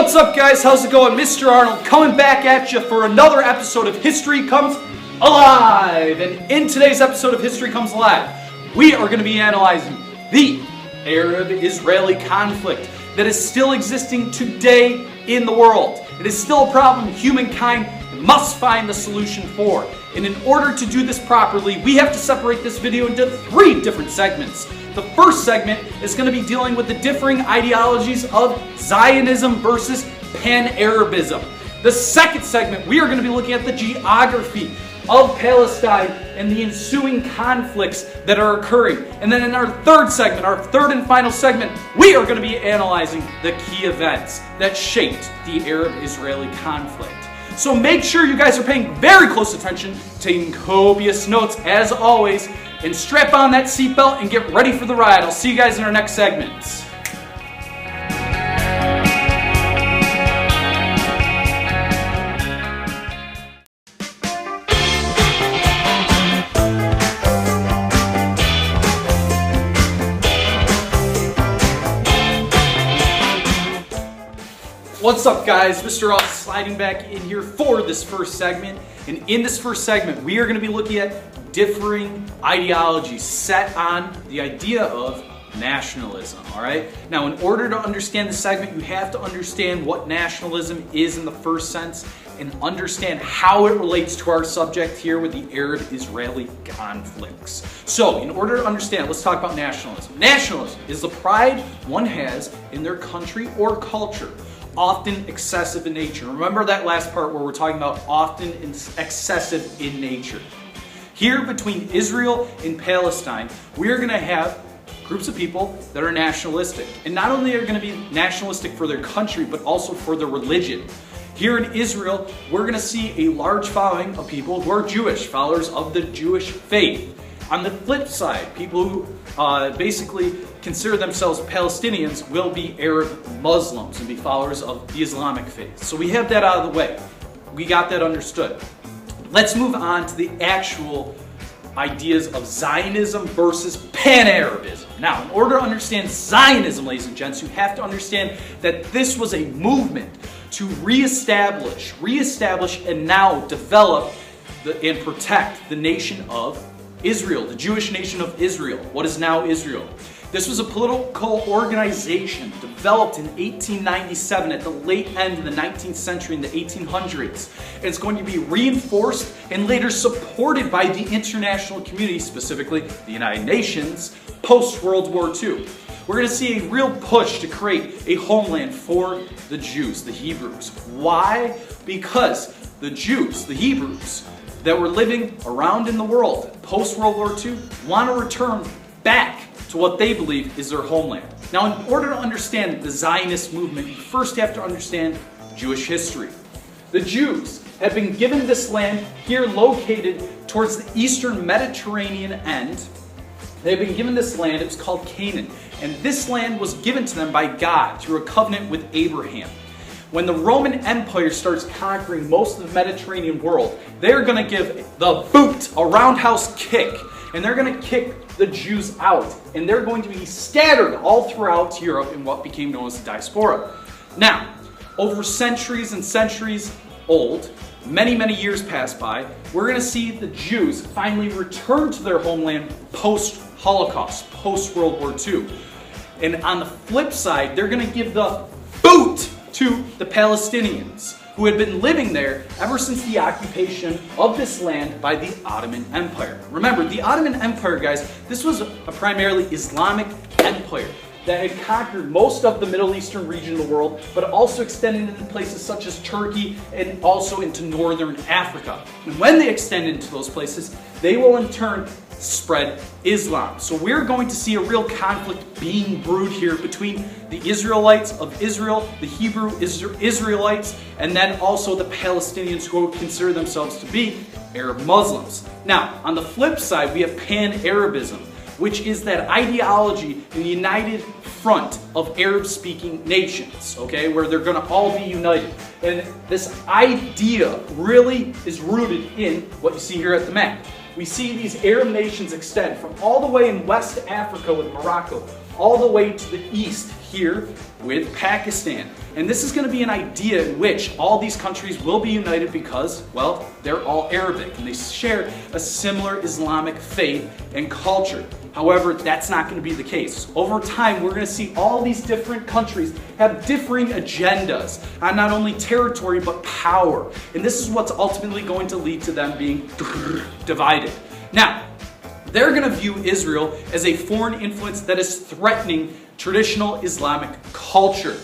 What's up, guys? How's it going? Mr. Arnold coming back at you for another episode of History Comes Alive. And in today's episode of History Comes Alive, we are going to be analyzing the Arab-Israeli conflict that is still existing today in the world. It is still a problem humankind must find the solution for. And in order to do this properly, we have to separate this video into 3 different segments. The first segment is going to be dealing with the differing ideologies of Zionism versus Pan-Arabism. The second segment, we are going to be looking at the geography of Palestine and the ensuing conflicts that are occurring. And then in our third segment, our third and final segment, we are going to be analyzing the key events that shaped the Arab-Israeli conflict. So make sure you guys are paying very close attention, taking copious notes as always, and strap on that seatbelt and get ready for the ride. I'll see you guys in our next segments. What's up, guys? Mr. Ross sliding back in here for this first segment. And in this first segment, we are going to be looking at differing ideologies set on the idea of nationalism, all right? Now, in order to understand the segment, you have to understand what nationalism is in the first sense and understand how it relates to our subject here with the Arab-Israeli conflicts. So, in order to understand, let's talk about nationalism. Nationalism is the pride one has in their country or culture, often excessive in nature. Remember that last part where we're talking about often excessive in nature. Here between Israel and Palestine, we're going to have groups of people that are nationalistic. And not only are going to be nationalistic for their country, but also for their religion. Here in Israel, we're going to see a large following of people who are Jewish, followers of the Jewish faith. On the flip side, people who basically consider themselves Palestinians will be Arab Muslims and be followers of the Islamic faith. So we have that out of the way. We got that understood. Let's move on to the actual ideas of Zionism versus Pan-Arabism. Now, in order to understand Zionism, ladies and gents, you have to understand that this was a movement to reestablish and now develop and protect the nation of Israel, the Jewish nation of Israel, what is now Israel. This was a political organization developed in 1897 at the late end of the 19th century in the 1800s. And it's going to be reinforced and later supported by the international community, specifically the United Nations, post-World War II. We're going to see a real push to create a homeland for the Jews, the Hebrews. Why? Because the Jews, the Hebrews, that were living around in the world post-World War II want to return back to what they believe is their homeland. Now, in order to understand the Zionist movement, you first have to understand Jewish history. The Jews have been given this land here located towards the eastern Mediterranean end. They've been given this land, it's called Canaan. And this land was given to them by God through a covenant with Abraham. When the Roman Empire starts conquering most of the Mediterranean world, they're going to give the boot a roundhouse kick. And they're going to kick the Jews out. And they're going to be scattered all throughout Europe in what became known as the diaspora. Now, over centuries and centuries old, many, many years pass by, we're going to see the Jews finally return to their homeland post-Holocaust, post-World War II. And on the flip side, they're going to give the boot to the Palestinians, who had been living there ever since the occupation of this land by the Ottoman Empire. Remember, the Ottoman Empire, guys, this was a primarily Islamic empire that had conquered most of the Middle Eastern region of the world, but also extended into places such as Turkey and also into northern Africa. And when they extend into those places, they will in turn spread Islam. So we're going to see a real conflict being brewed here between the Israelites of Israel, the Hebrew Israelites, and then also the Palestinians who would consider themselves to be Arab Muslims. Now, on the flip side, we have Pan-Arabism, which is that ideology in the united front of Arab-speaking nations, okay, where they're going to all be united. And this idea really is rooted in what you see here at the map. We see these Arab nations extend from all the way in West Africa with Morocco, all the way to the east here with Pakistan. And this is going to be an idea in which all these countries will be united because, well, they're all Arabic and they share a similar Islamic faith and culture. However, that's not going to be the case. Over time, we're going to see all these different countries have differing agendas on not only territory but power. And this is what's ultimately going to lead to them being divided. Now, they're going to view Israel as a foreign influence that is threatening traditional Islamic culture.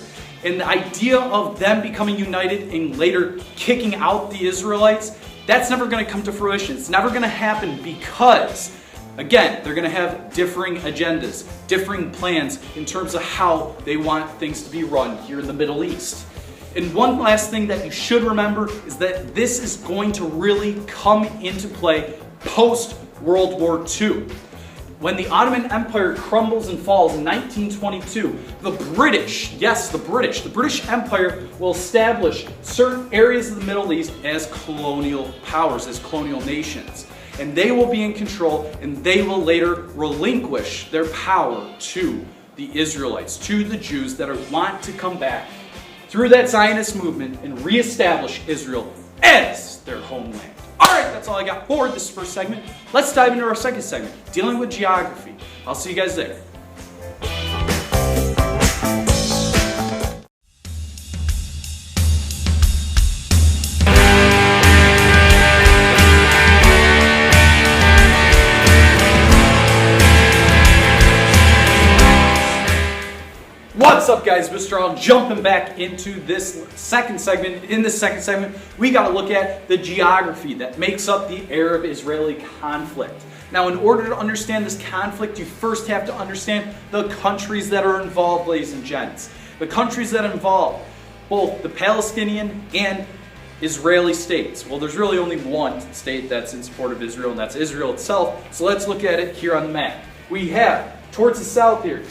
And the idea of them becoming united and later kicking out the Israelites, that's never going to come to fruition. It's never going to happen because, again, they're going to have differing agendas, differing plans in terms of how they want things to be run here in the Middle East. And one last thing that you should remember is that this is going to really come into play post-World War II. When the Ottoman Empire crumbles and falls in 1922, the British, yes, the British Empire will establish certain areas of the Middle East as colonial powers, as colonial nations. And they will be in control, and they will later relinquish their power to the Israelites, to the Jews that want to come back through that Zionist movement and reestablish Israel as their homeland. Alright, that's all I got for this first segment. Let's dive into our second segment, dealing with geography. I'll see you guys there. What's up, guys? Mr. Al jumping back into this second segment. In this second segment, we got to look at the geography that makes up the Arab-Israeli conflict. Now, in order to understand this conflict, you first have to understand the countries that are involved, ladies and gents. The countries that involve both the Palestinian and Israeli states. Well, there's really only one state that's in support of Israel, and that's Israel itself. So let's look at it here on the map. We have, towards the south here,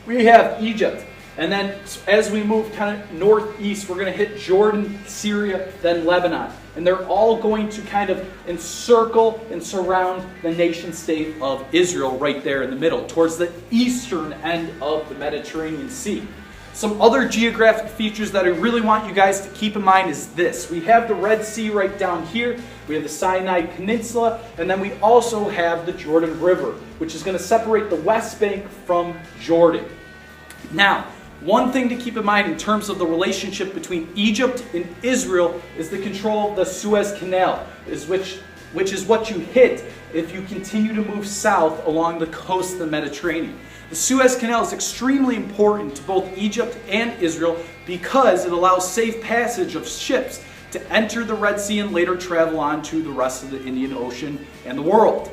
we have Egypt, and then as we move kind of northeast, we're going to hit Jordan, Syria, then Lebanon. And they're all going to kind of encircle and surround the nation state of Israel right there in the middle, towards the eastern end of the Mediterranean Sea. Some other geographic features that I really want you guys to keep in mind is this. We have the Red Sea right down here, we have the Sinai Peninsula, and then we also have the Jordan River, which is going to separate the West Bank from Jordan. Now, one thing to keep in mind in terms of the relationship between Egypt and Israel is the control of the Suez Canal, which is what you hit if you continue to move south along the coast of the Mediterranean. The Suez Canal is extremely important to both Egypt and Israel because it allows safe passage of ships to enter the Red Sea and later travel on to the rest of the Indian Ocean and the world.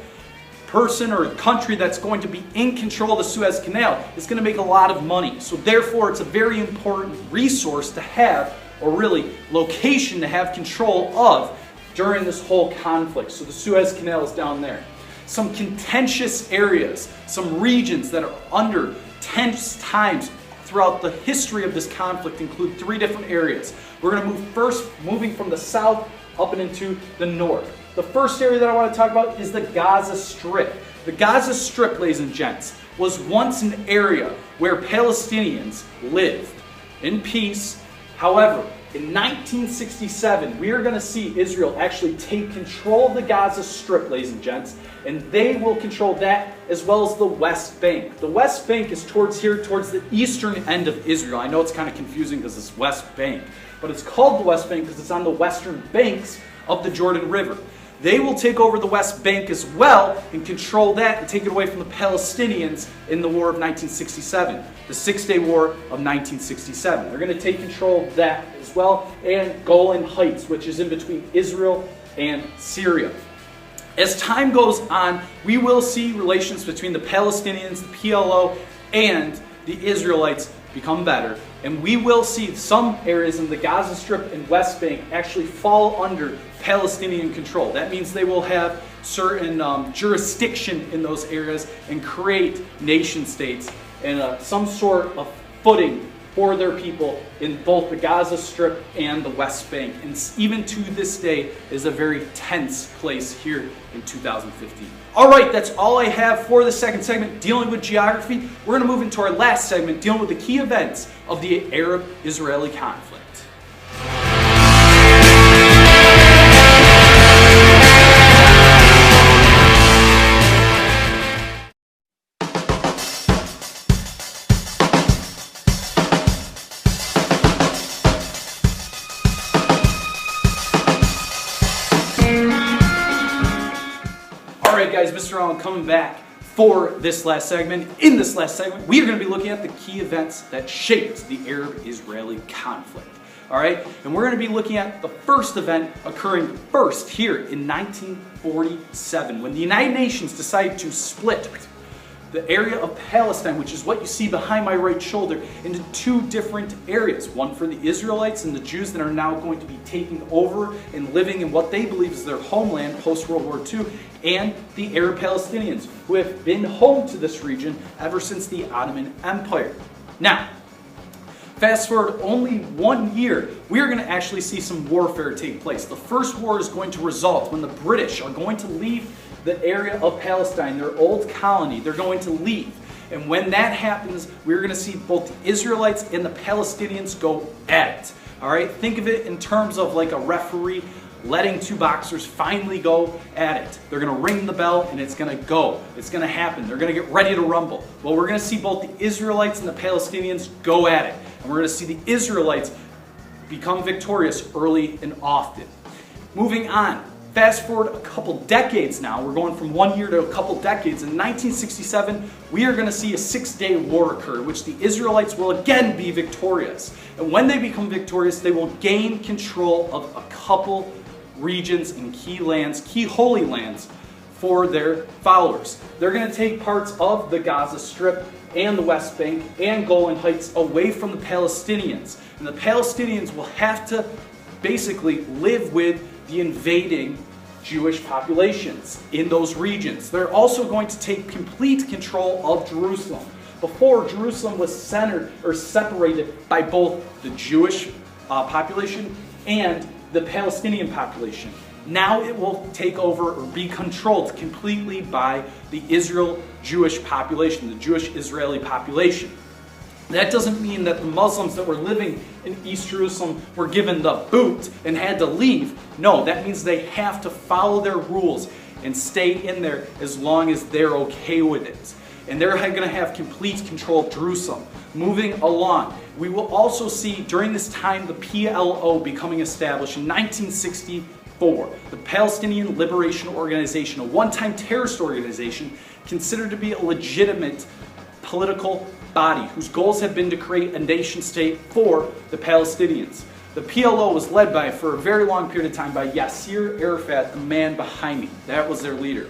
Person or country that's going to be in control of the Suez Canal is going to make a lot of money. So therefore, it's a very important resource to have, or really location to have control of during this whole conflict. So the Suez Canal is down there. Some contentious areas, some regions that are under tense times throughout the history of this conflict include three different areas. We're going to moving from the south up and into the north. The first area that I want to talk about is the Gaza Strip. The Gaza Strip, ladies and gents, was once an area where Palestinians lived in peace. However, in 1967, we are going to see Israel actually take control of the Gaza Strip, ladies and gents, and they will control that as well as the West Bank. The West Bank is towards the eastern end of Israel. I know it's kind of confusing because it's West Bank, but it's called the West Bank because it's on the western banks of the Jordan River. They will take over the West Bank as well and control that and take it away from the Palestinians in the War of 1967, the Six-Day War of 1967. They're going to take control of that as well, and Golan Heights, which is in between Israel and Syria. As time goes on, we will see relations between the Palestinians, the PLO, and the Israelites become better, and we will see some areas in the Gaza Strip and West Bank actually fall under Palestinian control. That means they will have certain jurisdiction in those areas and create nation states and some sort of footing for their people in both the Gaza Strip and the West Bank. And even to this day is a very tense place here in 2015. All right, that's all I have for the second segment dealing with geography. We're going to move into our last segment dealing with the key events of the Arab-Israeli conflict. Alright guys, Mr. Allen coming back for this last segment. In this last segment, we are going to be looking at the key events that shaped the Arab-Israeli conflict. Alright, and we're going to be looking at the first event occurring first here in 1947 when the United Nations decided to split the area of Palestine, which is what you see behind my right shoulder, into two different areas. One for the Israelites and the Jews that are now going to be taking over and living in what they believe is their homeland post-World War II, and the Arab Palestinians, who have been home to this region ever since the Ottoman Empire. Now, fast forward only 1 year, we are going to actually see some warfare take place. The first war is going to result when the British are going to leave the area of Palestine, their old colony. They're going to leave. And when that happens, we're going to see both the Israelites and the Palestinians go at it. All right, think of it in terms of like a referee letting two boxers finally go at it. They're going to ring the bell and it's going to go. It's going to happen. They're going to get ready to rumble. Well, we're going to see both the Israelites and the Palestinians go at it. And we're going to see the Israelites become victorious early and often. Moving on. Fast forward a couple decades now, we're going from 1 year to a couple decades. In 1967, we are going to see a 6-day war occur, which the Israelites will again be victorious. And when they become victorious, they will gain control of a couple regions and key lands, key holy lands for their followers. They're going to take parts of the Gaza Strip and the West Bank and Golan Heights away from the Palestinians. And the Palestinians will have to basically live with the invading Jewish populations in those regions. They're also going to take complete control of Jerusalem. Before, Jerusalem was centered or separated by both the Jewish population and the Palestinian population. Now it will take over or be controlled completely by the Israel-Jewish population, the Jewish-Israeli population. That doesn't mean that the Muslims that were living in East Jerusalem were given the boot and had to leave. No, that means they have to follow their rules and stay in there as long as they're okay with it. And they're going to have complete control of Jerusalem. Moving along, we will also see during this time the PLO becoming established in 1964. The Palestinian Liberation Organization, a one-time terrorist organization considered to be a legitimate political body whose goals have been to create a nation state for the Palestinians. The PLO was led by, for a very long period of time, by Yasser Arafat, the man behind me. That was their leader.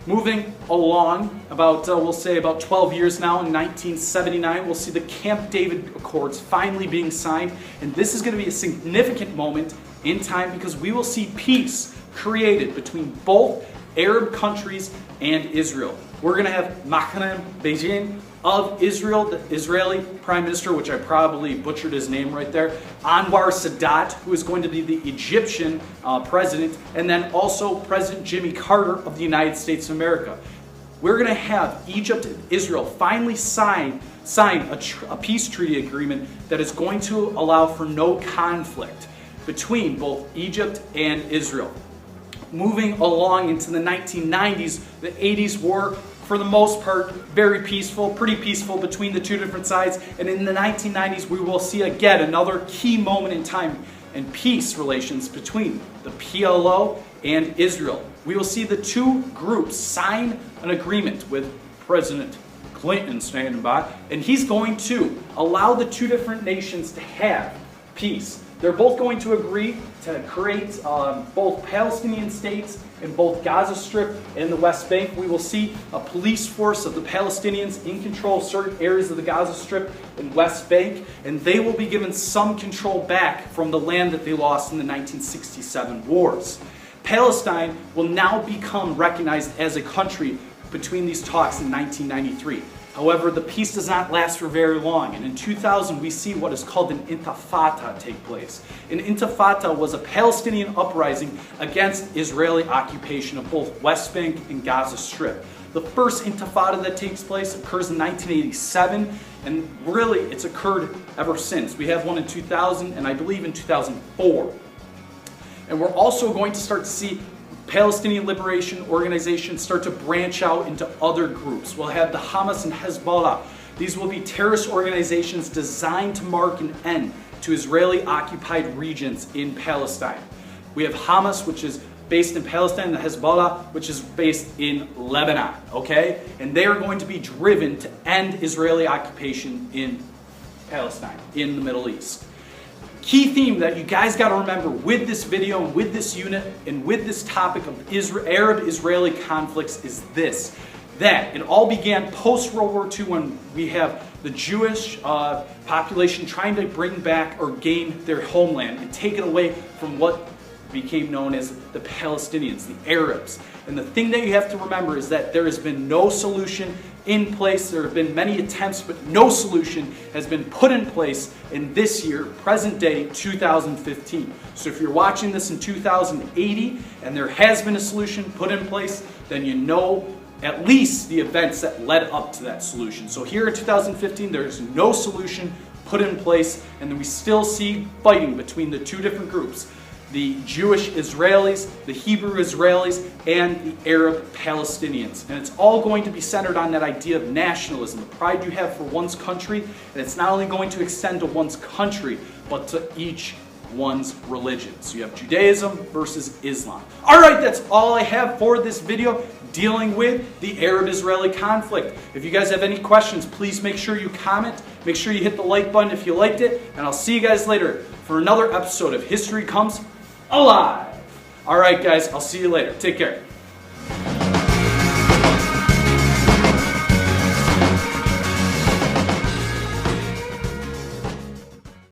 Moving along, we'll say about 12 years now, in 1979, we'll see the Camp David Accords finally being signed. And this is going to be a significant moment in time because we will see peace created between both Arab countries and Israel. We're going to have Menachem Begin of Israel, the Israeli Prime Minister, which I probably butchered his name right there, Anwar Sadat, who is going to be the Egyptian president, and then also President Jimmy Carter of the United States of America. We're going to have Egypt and Israel finally sign a peace treaty agreement that is going to allow for no conflict between both Egypt and Israel. Moving along into the 1990s, the 80s were, for the most part, very peaceful, pretty peaceful between the two different sides. And in the 1990s, we will see again another key moment in time in peace relations between the PLO and Israel. We will see the two groups sign an agreement with President Clinton standing by, and he's going to allow the two different nations to have peace. They're both going to agree to create both Palestinian states in both Gaza Strip and the West Bank. We will see a police force of the Palestinians in control of certain areas of the Gaza Strip and West Bank, and they will be given some control back from the land that they lost in the 1967 wars. Palestine will now become recognized as a country between these talks in 1993. However, the peace does not last for very long, and in 2000 we see what is called an Intifada take place. An Intifada was a Palestinian uprising against Israeli occupation of both West Bank and Gaza Strip. The first Intifada that takes place occurs in 1987, and really it's occurred ever since. We have one in 2000 and I believe in 2004. And we're also going to start to see Palestinian Liberation Organizations start to branch out into other groups. We'll have the Hamas and Hezbollah. These will be terrorist organizations designed to mark an end to Israeli-occupied regions in Palestine. We have Hamas, which is based in Palestine, and Hezbollah, which is based in Lebanon, okay? And they are going to be driven to end Israeli occupation in Palestine, in the Middle East. Key theme that you guys got to remember with this video, and with this unit, and with this topic of Arab-Israeli conflicts is this: that it all began post-World War II when we have the Jewish population trying to bring back or gain their homeland and take it away from what became known as the Palestinians, the Arabs. And the thing that you have to remember is that there has been no solution in place. There have been many attempts, but no solution has been put in place in this year, present day, 2015. So if you're watching this in 2080 and there has been a solution put in place, then you know at least the events that led up to that solution. So here in 2015, there's no solution put in place, and then we still see fighting between the two different groups: the Jewish Israelis, the Hebrew Israelis, and the Arab Palestinians. And it's all going to be centered on that idea of nationalism, the pride you have for one's country, and it's not only going to extend to one's country, but to each one's religion. So you have Judaism versus Islam. All right, that's all I have for this video dealing with the Arab-Israeli conflict. If you guys have any questions, please make sure you comment. Make sure you hit the like button if you liked it, and I'll see you guys later for another episode of History Comes Alive. All right, guys, I'll see you later. Take care.